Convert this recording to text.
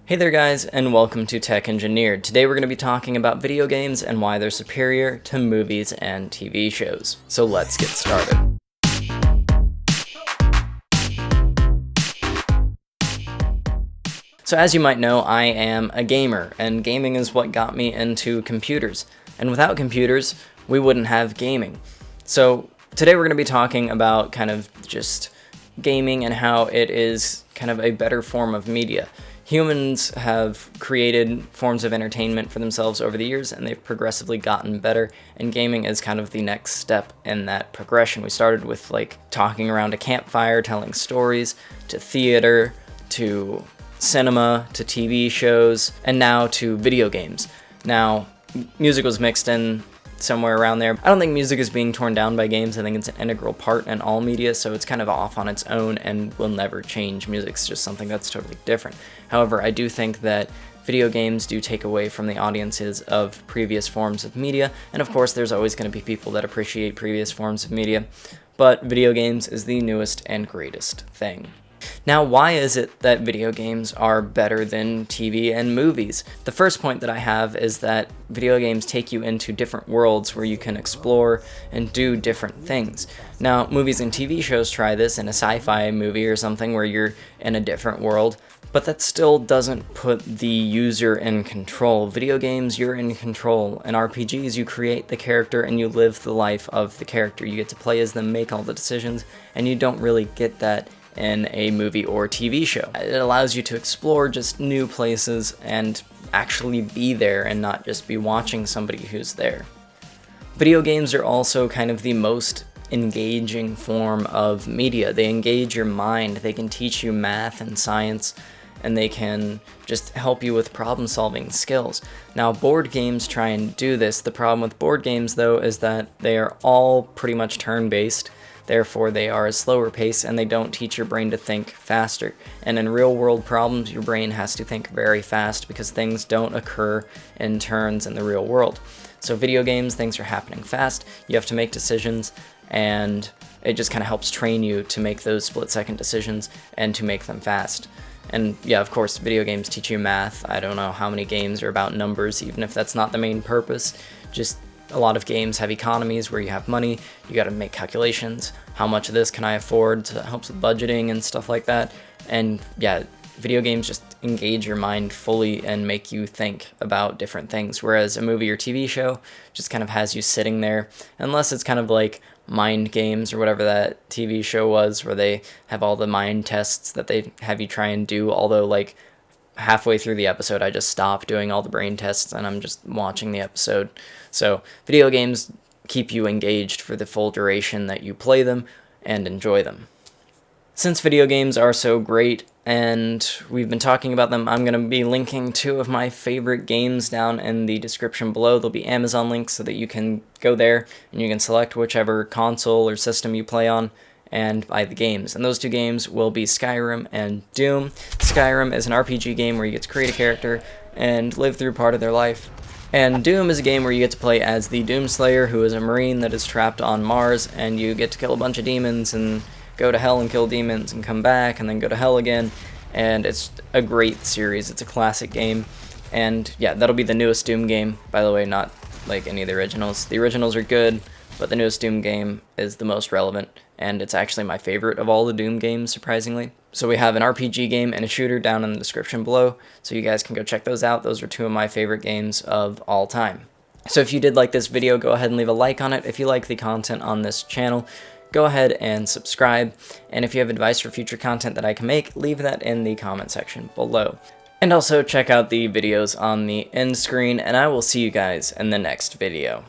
Hey there guys, and welcome to Tech Engineered. Today we're going to be talking about video games and why they're superior to movies and TV shows. So let's get started. So as you might know, I am a gamer, and gaming is what got me into computers. And without computers, we wouldn't have gaming. So today we're going to be talking about kind of just gaming and how it is kind of a better form of media. Humans have created forms of entertainment for themselves over the years, and they've progressively gotten better, and gaming is kind of the next step in that progression. We started with like talking around a campfire, telling stories, to theater, to cinema, to TV shows, and now to video games. Now, music was mixed in somewhere around there. I don't think music is being torn down by games. I think it's an integral part in all media, so it's kind of off on its own and will never change. Music's just something that's totally different. However, I do think that video games do take away from the audiences of previous forms of media, and of course there's always going to be people that appreciate previous forms of media, but video games is the newest and greatest thing. Now, why is it that video games are better than TV and movies? The first point that I have is that video games take you into different worlds where you can explore and do different things. Now, movies and TV shows try this in a sci-fi movie or something where you're in a different world, but that still doesn't put the user in control. Video games, you're in control. In RPGs, you create the character and you live the life of the character. You get to play as them, make all the decisions, and you don't really get that in a movie or TV show. It allows you to explore just new places and actually be there and not just be watching somebody who's there. Video games are also kind of the most engaging form of media. They engage your mind, they can teach you math and science, and they can just help you with problem-solving skills. Now, board games try and do this. The problem with board games, though, is that they are all pretty much turn-based. Therefore, they are a slower pace and they don't teach your brain to think faster. And in real world problems, your brain has to think very fast because things don't occur in turns in the real world. So video games, things are happening fast, you have to make decisions, and it just kind of helps train you to make those split-second decisions and to make them fast. And yeah, of course, video games teach you math. I don't know how many games are about numbers, even if that's not the main purpose. Just a lot of games have economies where you have money, you got to make calculations, how much of this can I afford, so that helps with budgeting and stuff like that. And yeah, video games just engage your mind fully and make you think about different things, whereas a movie or TV show just kind of has you sitting there, unless it's kind of like Mind Games or whatever that TV show was, where they have all the mind tests that they have you try and do, although like halfway through the episode I just stop doing all the brain tests and I'm just watching the episode. So video games keep you engaged for the full duration that you play them and enjoy them. Since video games are so great and we've been talking about them, I'm going to be linking 2 of my favorite games down in the description below. There'll be Amazon links so that you can go there and you can select whichever console or system you play on and buy the games. And those 2 games will be Skyrim and Doom. Skyrim is an RPG game where you get to create a character and live through part of their life. And Doom is a game where you get to play as the Doomslayer, who is a marine that is trapped on Mars, and you get to kill a bunch of demons and go to hell and kill demons and come back and then go to hell again. And it's a great series. It's a classic game. And yeah, that'll be the newest Doom game, by the way, not like any of the originals. The originals are good, but the newest Doom game is the most relevant, and it's actually my favorite of all the Doom games, surprisingly. So we have an RPG game and a shooter down in the description below, so you guys can go check those out. Those are 2 of my favorite games of all time. So if you did like this video, go ahead and leave a like on it. If you like the content on this channel, go ahead and subscribe. And if you have advice for future content that I can make, leave that in the comment section below. And also check out the videos on the end screen, and I will see you guys in the next video.